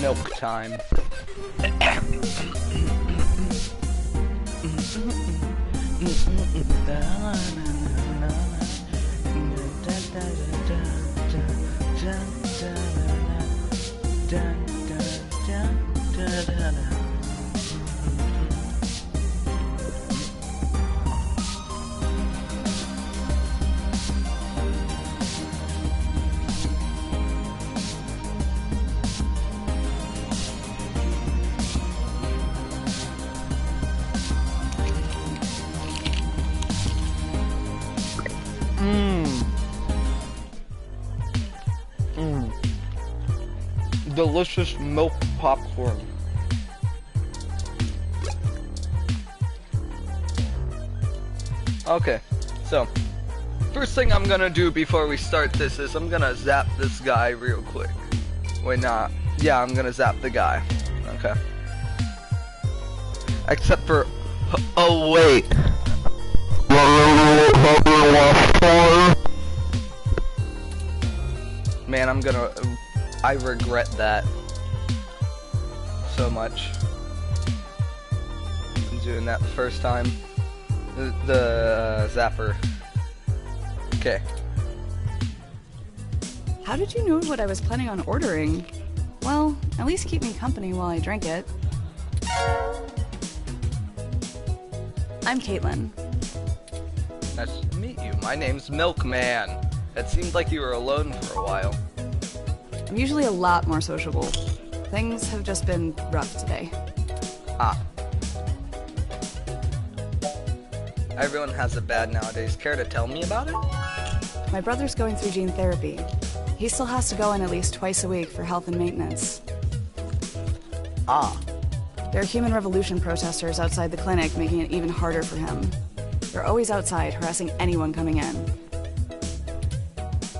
milk time. Delicious milk popcorn. Okay, so first thing I'm gonna do before we start this is I'm gonna zap this guy real quick. Wait, not. Yeah, I'm gonna zap the guy. Okay. Except for. Oh, wait. Man, I regret that so much. I'm doing that the first time. The zapper. Okay. How did you know what I was planning on ordering? Well, at least keep me company while I drink it. I'm Caitlin. Nice to meet you. My name's Milkman. It seemed like you were alone for a while. I'm usually a lot more sociable. Things have just been rough today. Ah. Everyone has it bad nowadays. Care to tell me about it? My brother's going through gene therapy. He still has to go in at least twice a week for health and maintenance. Ah. There are Human Revolution protesters outside the clinic making it even harder for him. They're always outside harassing anyone coming in.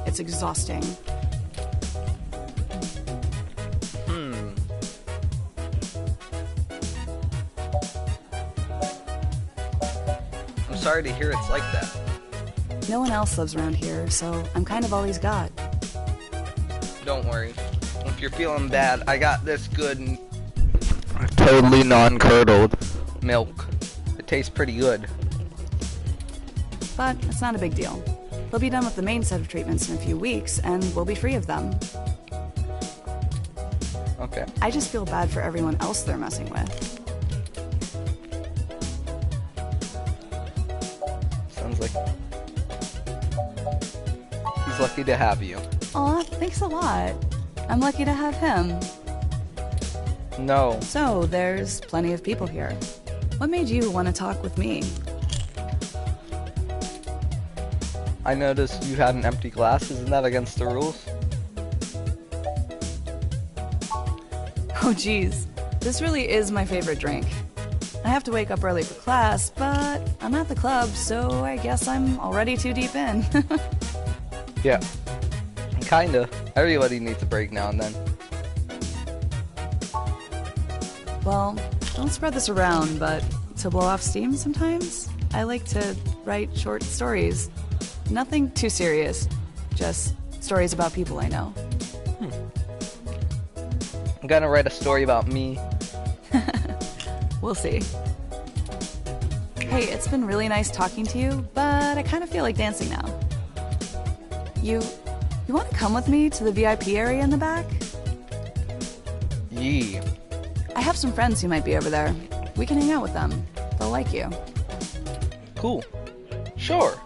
It's exhausting. I'm sorry to hear it's like that. No one else lives around here, so I'm kind of all he's got. Don't worry. If you're feeling bad, I got this good, totally non-curdled milk. It tastes pretty good. But it's not a big deal. He'll be done with the main set of treatments in a few weeks, and we'll be free of them. Okay. I just feel bad for everyone else they're messing with. Sounds like he's lucky to have you. Aw, thanks a lot. I'm lucky to have him. No. So, there's plenty of people here. What made you want to talk with me? I noticed you had an empty glass. Isn't that against the rules? Oh geez, this really is my favorite drink. I have to wake up early for class, but I'm at the club, so I guess I'm already too deep in. Yeah. Kinda. Everybody needs a break now and then. Well, don't spread this around, but to blow off steam sometimes, I like to write short stories. Nothing too serious, just stories about people I know. I'm gonna write a story about me. We'll see. Hey, it's been really nice talking to you, but I kind of feel like dancing now. You want to come with me to the VIP area in the back? Yee. I have some friends who might be over there. We can hang out with them. They'll like you. Cool. Sure.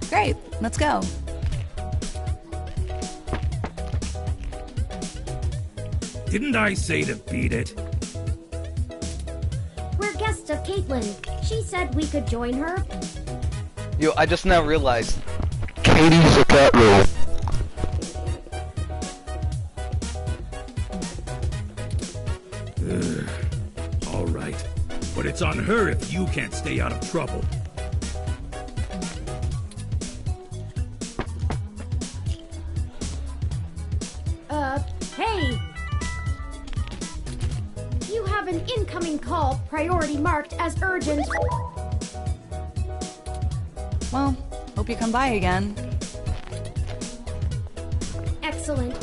Great, let's go. Didn't I say to beat it? We're guests of Caitlin. She said we could join her. Yo, I just now realized Katie's a cat roll. All right. But it's on her if you can't stay out of trouble. Hey! You have an incoming call, priority marked as urgent. Well, hope you come by again. Excellent.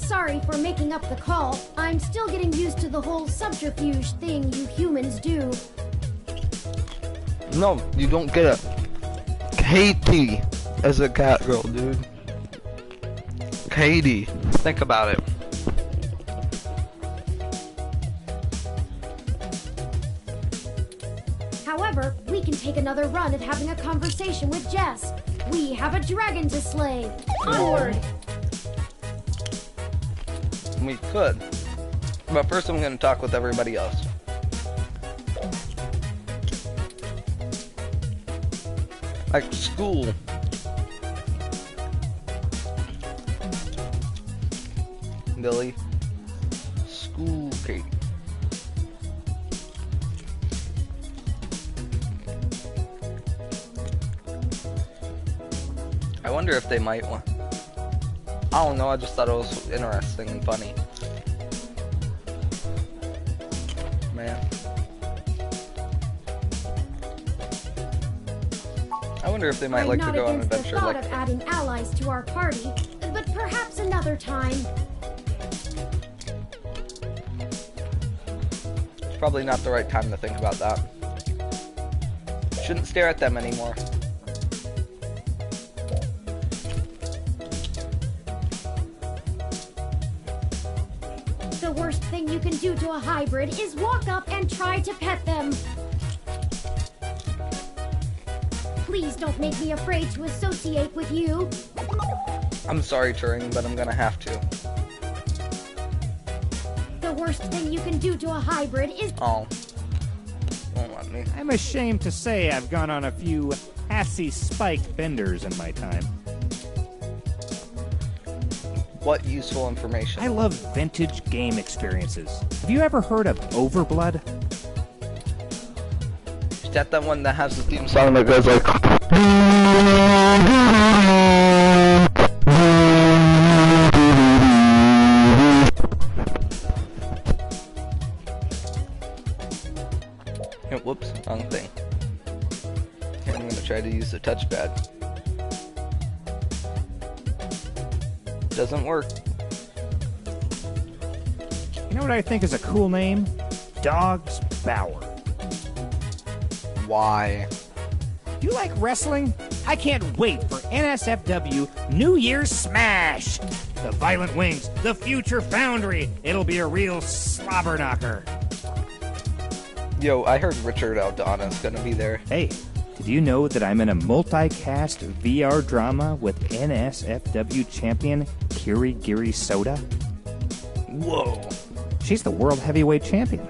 sorry for making up the call. I'm still getting used to the whole subterfuge thing you humans do. No, you don't get it. Katie is a cat girl, dude. Katie. Think about it. However, we can take another run at having a conversation with Jess. We have a dragon to slay. Onward! We could. But first I'm gonna talk with everybody else. Like school. Billy. School, Katie. I wonder if they might want. I don't know, I just thought it was interesting and funny. Man. I wonder if they might like to go on an adventure I'm not like. against the thought of adding allies to our party, but perhaps another time. It's probably not the right time to think about that. Shouldn't stare at them anymore. The worst thing you can do to a hybrid is walk up and try to pet them. Please don't make me afraid to associate with you. I'm sorry, Turing, but I'm gonna have to. The worst thing you can do to a hybrid is... Oh. Won't let me. I'm ashamed to say I've gone on a few assy spike benders in my time. What useful information? I love vintage game experiences. Have you ever heard of Overblood? Is that the one that has the theme song that goes like... Oh, whoops, wrong thing. Here, I'm gonna try to use the touchpad. Doesn't work. You know what I think is a cool name? Dog's Bower. Why? You like wrestling? I can't wait for NSFW New Year's Smash! The Violent Wings, the Future Foundry. It'll be a real slobber knocker. Yo, I heard Richard Aldana's gonna be there. Hey, did you know that I'm in a multi-cast VR drama with NSFW champion Kirigiri Soda? Whoa. She's the world heavyweight champion.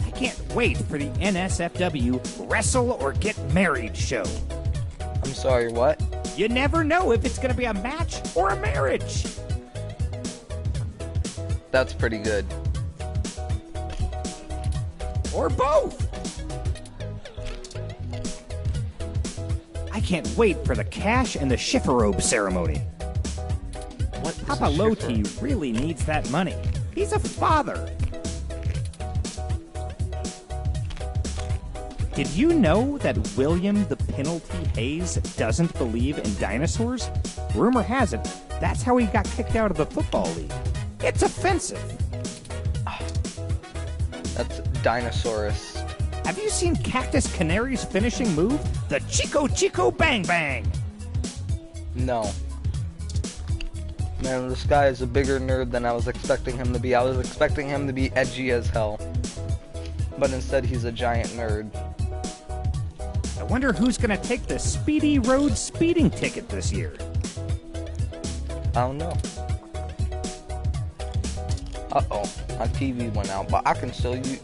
I can't wait for the NSFW Wrestle or Get Married show. I'm sorry, what? You never know if it's going to be a match or a marriage. That's pretty good. Or both. I can't wait for the cash and the Schifferobe ceremony. What is Papa a Loti shiffer? really needs that money. He's a father. Did you know that William the Penalty Hayes doesn't believe in dinosaurs? Rumor has it, that's how he got kicked out of the Football League. It's offensive. That's Dinosaurus. Have you seen Cactus Canary's finishing move? The Chico Chico Bang Bang! No. Man, this guy is a bigger nerd than I was expecting him to be. I was expecting him to be edgy as hell. But instead, he's a giant nerd. I wonder who's gonna take the Speedy Road speeding ticket this year. I don't know. Uh-oh. My TV went out, but I can still use.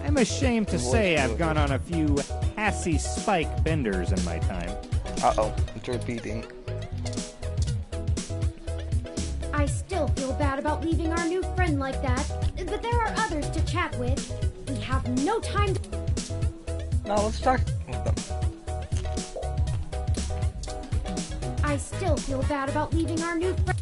I'm ashamed to Voice say I've over. gone on a few assy spike benders in my time. Uh-oh. It's repeating. I still feel bad about leaving our new friend like that, but there are others to chat with. We have no time to... No, let's talk with them. I still feel bad about leaving our new friend.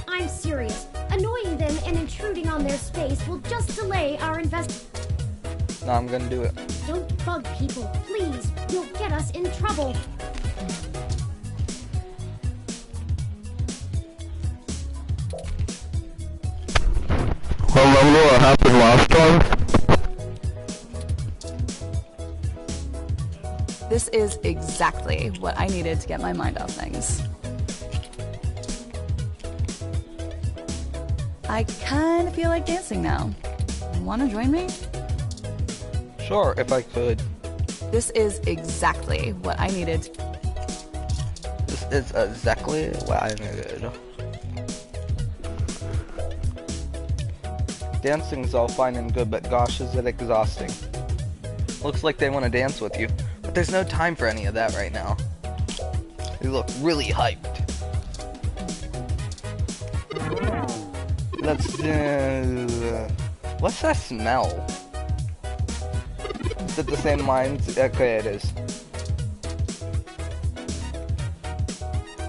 I'm serious. Annoying them and intruding on their space will just delay our No, I'm gonna do it. Don't bug people, please. You'll get us in trouble. what happened last time? This is exactly what I needed to get my mind off things. I kinda feel like dancing now. Wanna join me? Sure, if I could. This is exactly what I needed. This is exactly what I needed. Dancing's all fine and good, but gosh, is it exhausting. Looks like they want to dance with you, but there's no time for any of that right now. They look really hyped. Let's what's that smell? Is it the same lines? Okay, it is.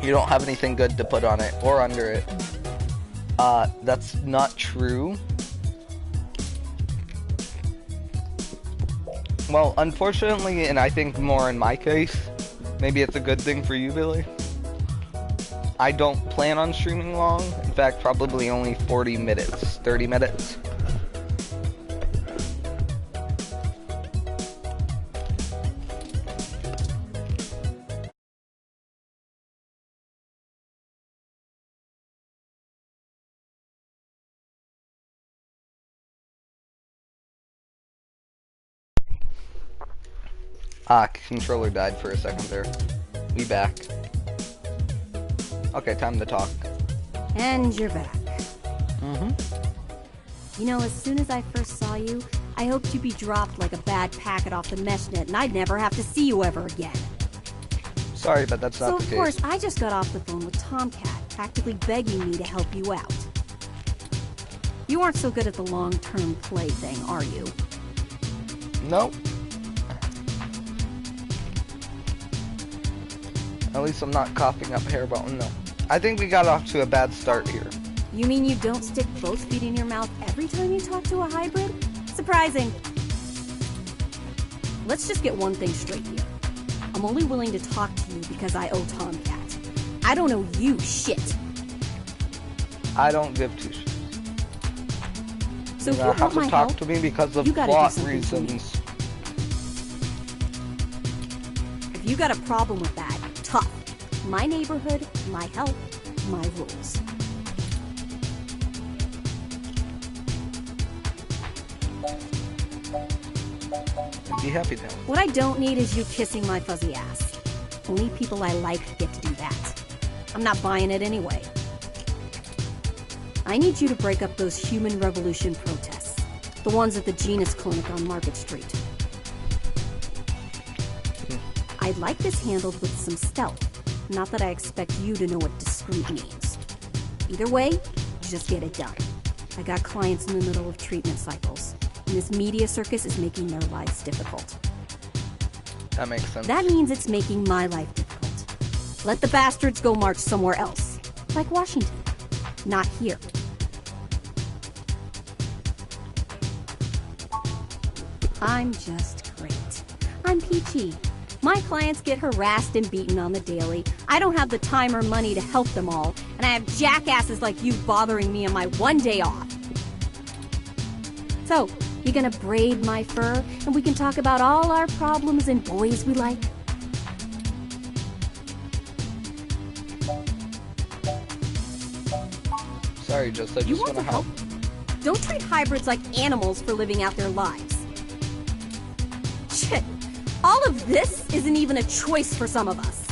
You don't have anything good to put on it or under it. That's not true. Well, unfortunately, and I think more in my case, maybe it's a good thing for you, Billy. I don't plan on streaming long. In fact, probably only 40 minutes, 30 minutes. Controller died for a second there. We back. Okay, time to talk. And you're back. Mm-hmm. You know, as soon as I first saw you, I hoped you'd be dropped like a bad packet off the mesh net and I'd never have to see you ever again. Sorry, but that's not the case. So of course, I just got off the phone with Tomcat, practically begging me to help you out. You aren't so good at the long-term play thing, are you? Nope. At least I'm not coughing up hair bone, no. I think we got off to a bad start here. You mean you don't stick both feet in your mouth every time you talk to a hybrid? Surprising. Let's just get one thing straight here. I'm only willing to talk to you because I owe Tomcat. I don't owe you shit. I don't give two shits. So if You you have want to my talk help, to me because of you gotta do plot something for me. reasons. if you got a problem with that, tough. My neighborhood, my health, my rules. I'd be happy to. What I don't need is you kissing my fuzzy ass. Only people I like get to do that. I'm not buying it anyway. I need you to break up those Human Revolution protests. The ones at the Genus Clinic on Market Street. I'd like this handled with some stealth. Not that I expect you to know what discreet means. Either way, just get it done. I got clients in the middle of treatment cycles, and this media circus is making their lives difficult. That makes sense. That means it's making my life difficult. Let the bastards go march somewhere else. Like Washington. Not here. I'm just great. I'm peachy. My clients get harassed and beaten on the daily. I don't have the time or money to help them all, and I have jackasses like you bothering me on my one day off. So, you gonna braid my fur, and we can talk about all our problems and boys we like? Sorry, I just You want to help. Don't treat hybrids like animals for living out their lives. Shit, all of this isn't even a choice for some of us.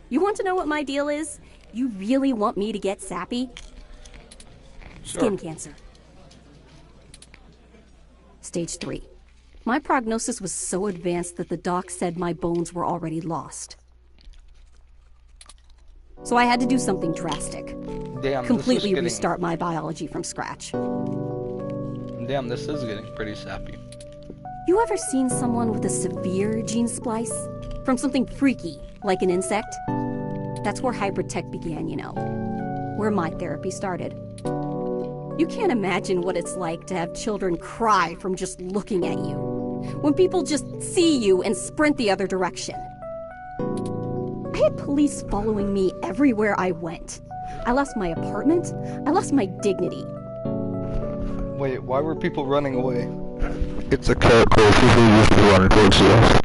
You want to know what my deal is? You really want me to get sappy? Sure. Skin cancer. Stage 3. My prognosis was so advanced that the doc said my bones were already lost. So I had to do something drastic. Damn, Completely this is restart my biology from scratch. Damn, this is getting pretty sappy. You ever seen someone with a severe gene splice? From something freaky, like an insect? That's where hybrid tech began, you know. Where my therapy started. You can't imagine what it's like to have children cry from just looking at you. When people just see you and sprint the other direction. I had police following me everywhere I went. I lost my apartment. I lost my dignity. Wait, why were people running away? It's a character. People used to run towards us.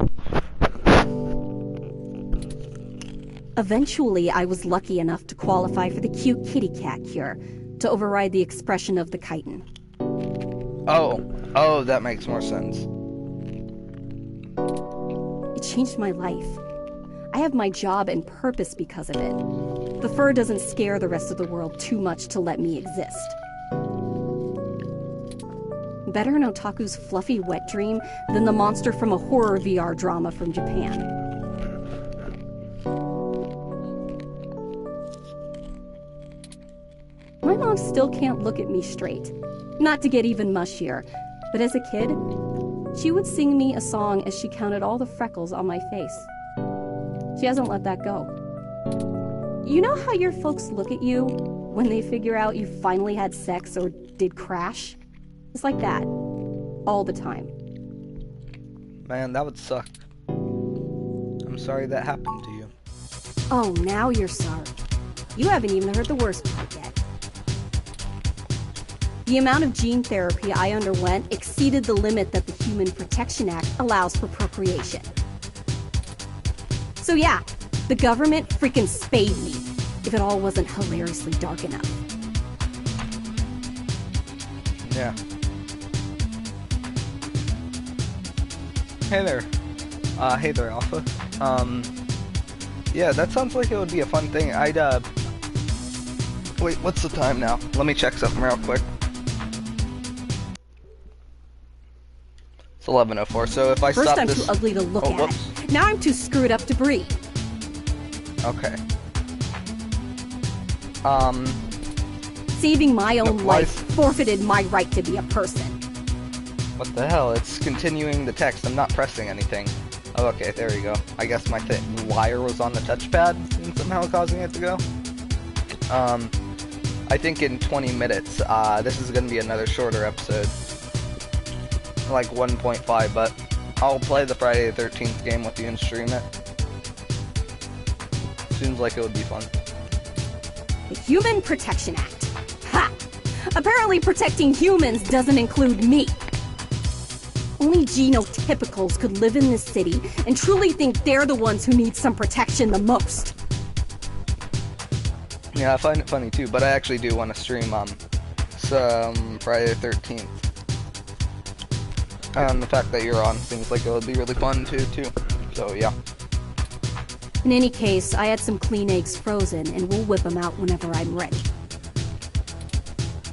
Eventually, I was lucky enough to qualify for the cute kitty cat cure to override the expression of the chitin. Oh, that makes more sense. It changed my life. I have my job and purpose because of it. The fur doesn't scare the rest of the world too much to let me exist. Better an otaku's fluffy wet dream than the monster from a horror VR drama from Japan. My mom still can't look at me straight. Not to get even mushier, but as a kid, she would sing me a song as she counted all the freckles on my face. She hasn't let that go. You know how your folks look at you when they figure out you finally had sex or did crash? It's like that. All the time. Man, that would suck. I'm sorry that happened to you. Oh, now you're sorry. You haven't even heard the worst part yet. The amount of gene therapy I underwent exceeded the limit that the Human Protection Act allows for procreation. So yeah, the government freaking spayed me, if it all wasn't hilariously dark enough. Yeah. Hey there. Hey there, Alpha. Yeah, that sounds like it would be a fun thing. Wait, what's the time now? Let me check something real quick. It's 11:04, so if I First, stop I'm this... too ugly to look at. Whoops. Now I'm too screwed up to breathe. Okay. Saving my own No, life forfeited my right to be a person. What the hell? It's continuing the text. I'm not pressing anything. Oh, okay, there we go. I guess my wire was on the touchpad and somehow causing it to go. I think in 20 minutes, this is going to be another shorter episode. Like 1.5, but I'll play the Friday the 13th game with you and stream it. Seems like it would be fun. The Human Protection Act. Ha! Apparently protecting humans doesn't include me. Only genotypicals could live in this city and truly think they're the ones who need some protection the most. Yeah, I find it funny too, but I actually do want to stream some Friday the 13th. And the fact that you're on seems like it would be really fun too. So yeah. In any case, I had some clean eggs frozen, and we'll whip them out whenever I'm ready.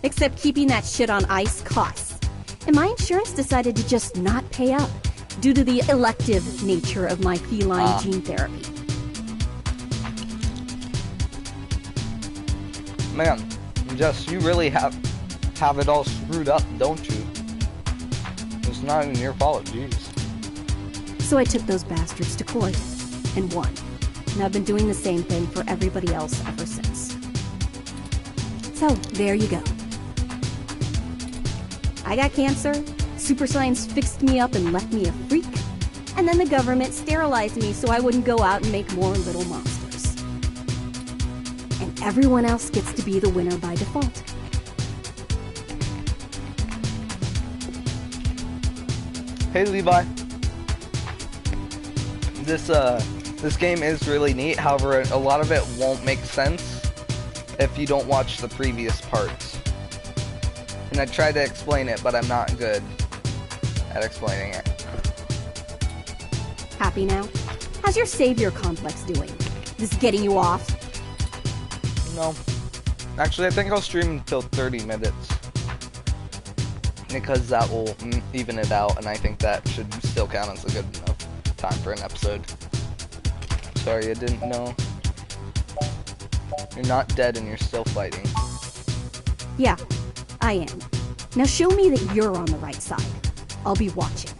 Except keeping that shit on ice costs. And my insurance decided to just not pay up, due to the elective nature of my feline gene therapy. Man, Jess, you really have it all screwed up, don't you? It's not even your fault, jeez. So I took those bastards to court, and won. And I've been doing the same thing for everybody else ever since. So, there you go. I got cancer, super science fixed me up and left me a freak, and then the government sterilized me so I wouldn't go out and make more little monsters. And everyone else gets to be the winner by default. Hey Levi. This game is really neat, however a lot of it won't make sense if you don't watch the previous parts. And I tried to explain it, but I'm not good at explaining it. Happy now? How's your savior complex doing? This getting you off? No. Actually, I think I'll stream until 30 minutes. Because that will even it out, and I think that should still count as a good enough time for an episode. Sorry, I didn't know. You're not dead and you're still fighting. Yeah, I am. Now show me that you're on the right side. I'll be watching.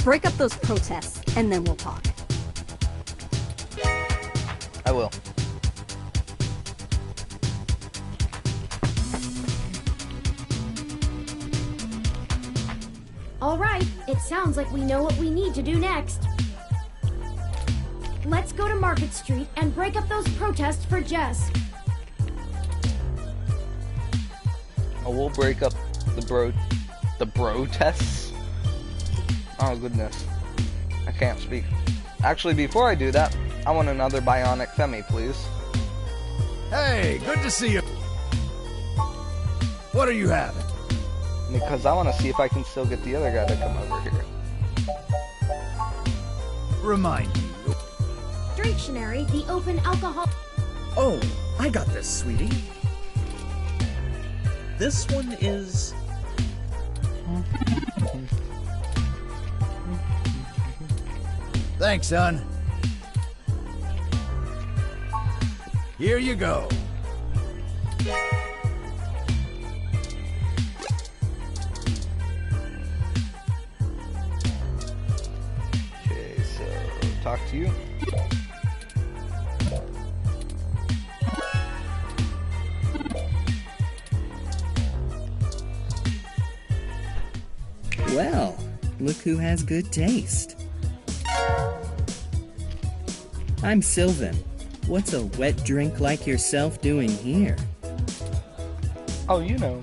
Break up those protests, and then we'll talk. I will. Alright, it sounds like we know what we need to do next. Let's go to Market Street and break up those protests for Jess. Oh, we'll break up The bro tests? Oh goodness. I can't speak. Actually, before I do that, I want another bionic Femi, please. Hey, good to see you. What are you having? Because I want to see if I can still get the other guy to come over here. Remind me. Dictionary, the open alcohol. Oh, I got this, sweetie. This one is... Thanks, son. Here you go. Okay, so talk to you. Well, look who has good taste. I'm Sylvan. What's a wet drink like yourself doing here? Oh, you know,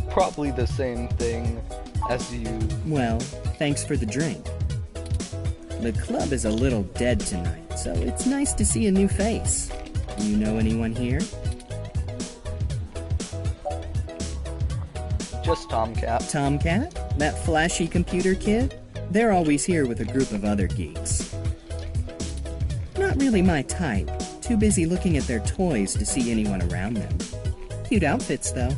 probably the same thing as you. Well, thanks for the drink. The club is a little dead tonight, so it's nice to see a new face. You know anyone here? Just Tomcat. Tomcat? That flashy computer kid? They're always here with a group of other geeks. Not really my type. Too busy looking at their toys to see anyone around them. Cute outfits, though.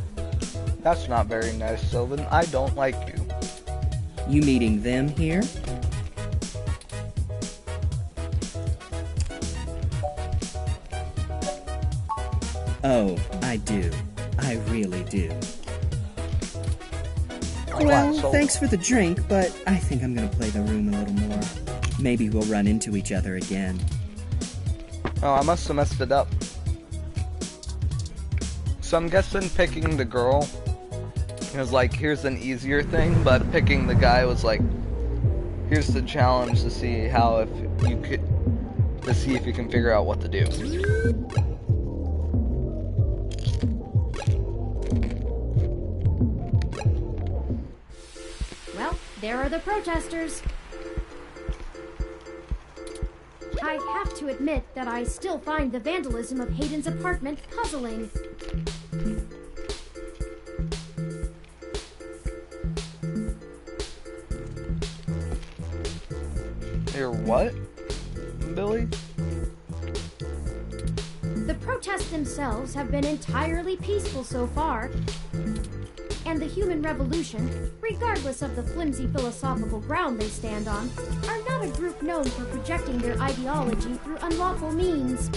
That's not very nice, Sylvan. I don't like you. You meeting them here? Oh, I do. I really do. Well, thanks for the drink, but I think I'm gonna play the room a little more. Maybe we'll run into each other again. Oh, I must have messed it up. So I'm guessing picking the girl was like, here's an easier thing, but picking the guy was like, here's the challenge to see how if you can figure out what to do. Well, there are the protesters. I have to admit that I still find the vandalism of Hayden's apartment puzzling. You're what, Billy? The protests themselves have been entirely peaceful so far, and the human revolution, regardless of the flimsy philosophical ground they stand on, are not a group known for projecting their ideology through unlawful means.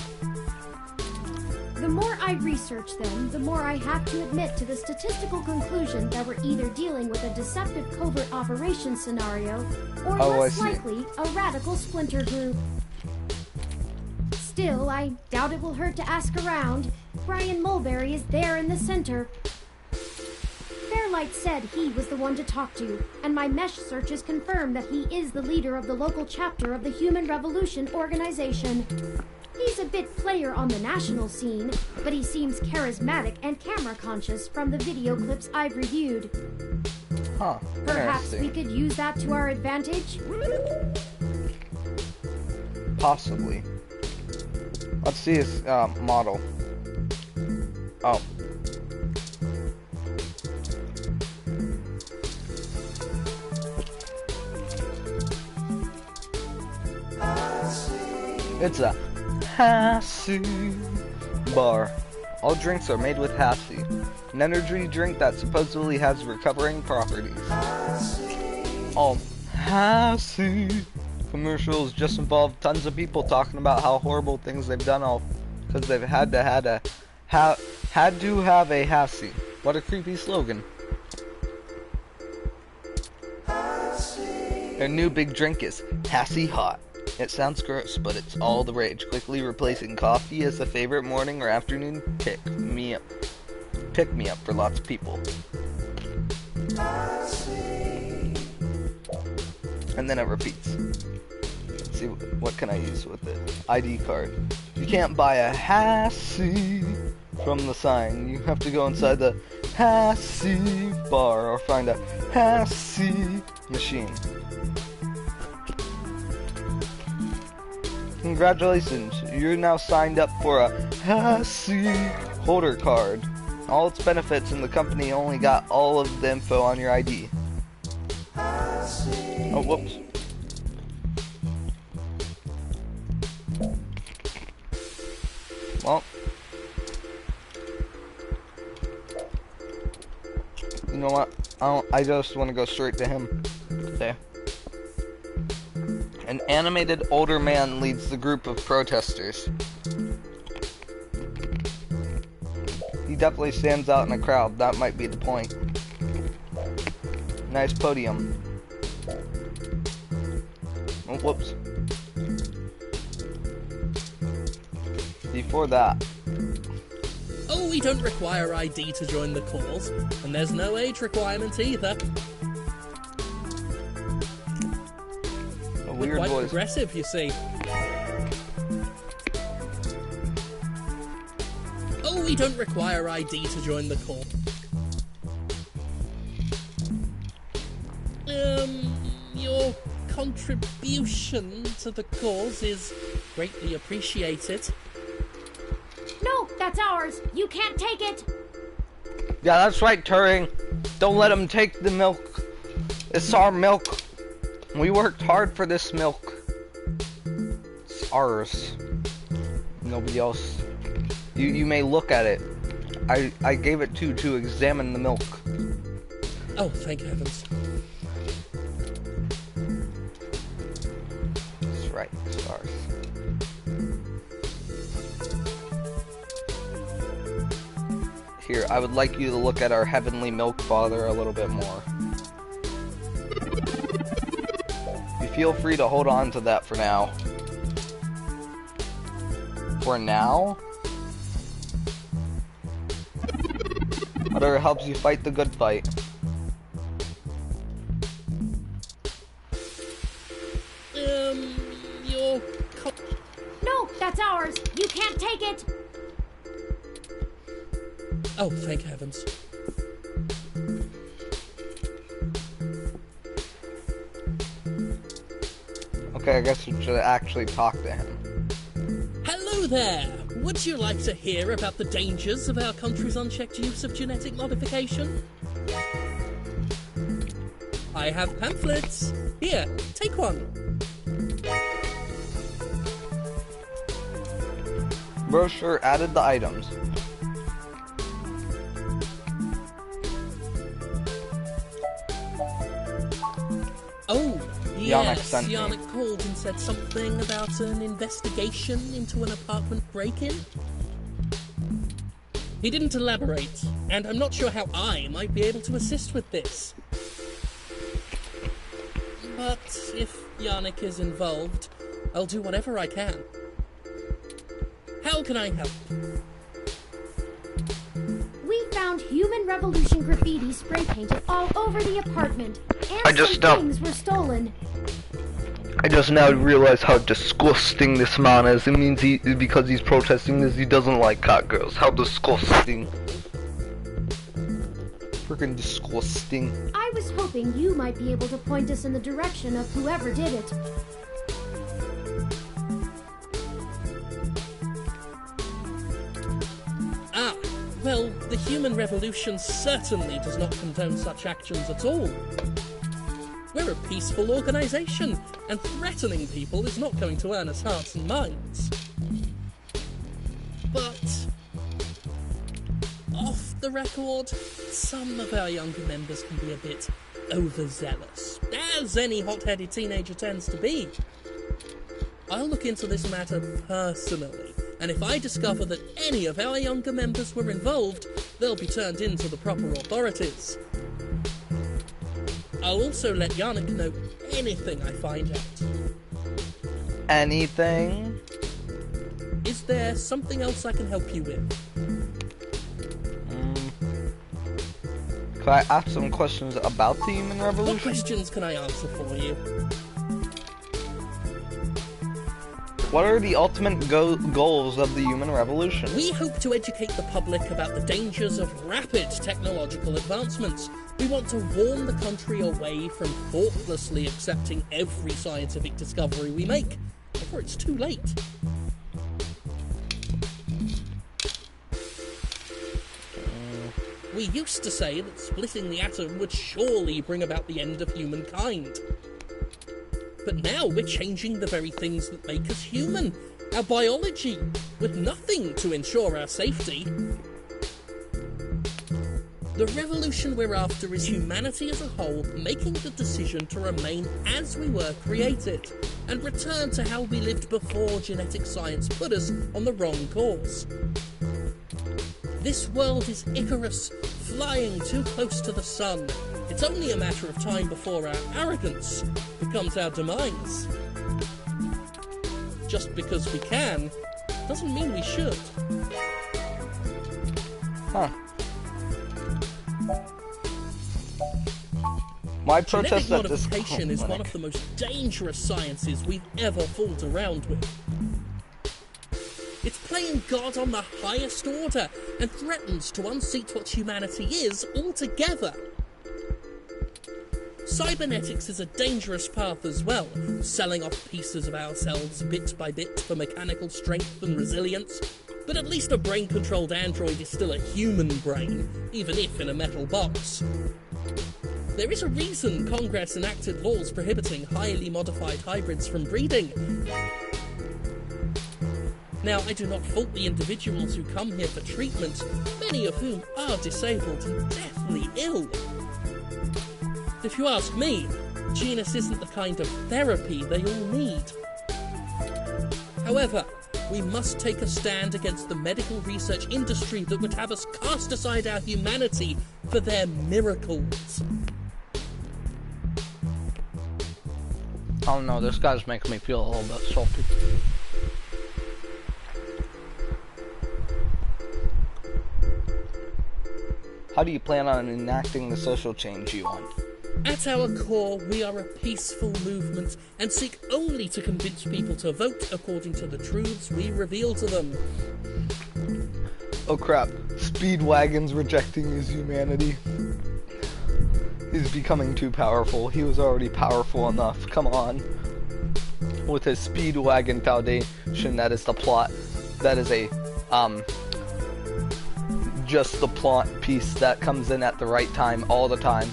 The more I research them, the more I have to admit to the statistical conclusion that we're either dealing with a deceptive covert operations scenario, or less likely, a radical splinter group. Still, I doubt it will hurt to ask around. Brian Mulberry is there in the center. Fairlight said he was the one to talk to, and my mesh searches confirm that he is the leader of the local chapter of the Human Revolution organization. He's a bit player on the national scene, but he seems charismatic and camera conscious from the video clips I've reviewed. Huh, Perhaps interesting. we could use that to our advantage? Possibly. Let's see his model. Oh. It's a Hassi bar. All drinks are made with Hassi, an energy drink that supposedly has recovering properties. All Hassi commercials just involve tons of people talking about how horrible things they've done, all because they've had to have a Hassi. What a creepy slogan. Their new big drink is Hassi Hot. It sounds gross, but it's all the rage, quickly replacing coffee as a favorite morning or afternoon pick-me-up for lots of people. And then it repeats. Let's see, what can I use with it? ID card. You can't buy a Hassi from the sign. You have to go inside the HASI bar or find a HASI machine. Congratulations, you're now signed up for a HASI holder card. All its benefits, and the company only got all of the info on your ID. Oh, whoops. Well, you know what? I just want to go straight to him. Okay. An animated older man leads the group of protesters. He definitely stands out in a crowd. That might be the point. Nice podium. Oh, whoops. Before that. Oh, we don't require ID to join the cause, and there's no age requirement either. Weird We're quite voice. progressive, you see. Oh, we don't require ID to join the cause. Your contribution to the cause is greatly appreciated. No, that's ours. You can't take it. Yeah, that's right, Turing. Don't let him take the milk. It's our milk. We worked hard for this milk. It's ours. Nobody else. You may look at it. I gave it to examine the milk. Oh, thank heavens. That's right, it's ours. Here, I would like you to look at our heavenly milk father a little bit more. You feel free to hold on to that for now. For now? Whatever helps you fight the good fight. Your No, that's ours. You can't take it. Oh, thank heavens. Okay, I guess we should actually talk to him. Hello there! Would you like to hear about the dangers of our country's unchecked use of genetic modification? I have pamphlets. Here, take one. Brochure added the items. Oh, Yannick yes, sent me. Yannick called and said something about an investigation into an apartment break-in. He didn't elaborate, and I'm not sure how I might be able to assist with this. But if Yannick is involved, I'll do whatever I can. How can I help? We found Human Revolution graffiti spray painted all over the apartment, and some things were stolen. I just now realize how disgusting this man is. It means because he's protesting this, he doesn't like cat girls. How disgusting. Freaking disgusting. I was hoping you might be able to point us in the direction of whoever did it. Ah, well, the Human Revolution certainly does not condone such actions at all. We're a peaceful organisation, and threatening people is not going to earn us hearts and minds. But off the record, some of our younger members can be a bit overzealous, as any hot-headed teenager tends to be. I'll look into this matter personally, and if I discover that any of our younger members were involved, they'll be turned in to the proper authorities. I'll also let Yannick know anything I find out. Anything? Is there something else I can help you with? Could I ask some questions about the Human Revolution? What questions can I answer for you? What are the ultimate goals of the human revolution? We hope to educate the public about the dangers of rapid technological advancements. We want to warn the country away from thoughtlessly accepting every scientific discovery we make, before it's too late. We used to say that splitting the atom would surely bring about the end of humankind. But now we're changing the very things that make us human, our biology, with nothing to ensure our safety. The revolution we're after is humanity as a whole making the decision to remain as we were created, and return to how we lived before genetic science put us on the wrong course. This world is Icarus, flying too close to the sun. It's only a matter of time before our arrogance becomes our demise. Just because we can, doesn't mean we should. Huh. My protest Genetic at this modification is one of the most dangerous sciences we've ever fooled around with. It's playing God on the highest order and threatens to unseat what humanity is altogether. Cybernetics is a dangerous path as well, selling off pieces of ourselves bit by bit for mechanical strength and resilience. But at least a brain-controlled android is still a human brain, even if in a metal box. There is a reason Congress enacted laws prohibiting highly modified hybrids from breeding. Now, I do not fault the individuals who come here for treatment, many of whom are disabled and deathly ill. If you ask me, Genus isn't the kind of therapy they all need. However, we must take a stand against the medical research industry that would have us cast aside our humanity for their miracles. Oh no, this guy's making me feel a little bit salty. How do you plan on enacting the social change you want? At our core, we are a peaceful movement and seek only to convince people to vote according to the truths we reveal to them. Oh crap, Speedwagon's rejecting his humanity. He's becoming too powerful. He was already powerful enough, come on. With his Speedwagon Foundation, that is the plot. That is a, just the plot piece that comes in at the right time, all the time.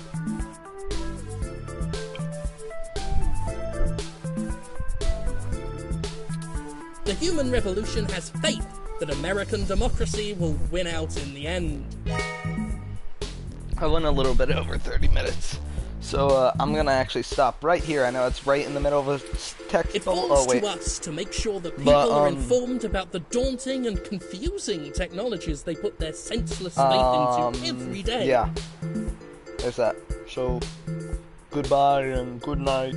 The human revolution has faith that American democracy will win out in the end. I went a little bit over 30 minutes. So, I'm gonna actually stop right here. I know it's right in the middle of a text. It falls to us to make sure that people are informed about the daunting and confusing technologies they put their senseless faith into every day. Yeah. There's that. So, goodbye and good night.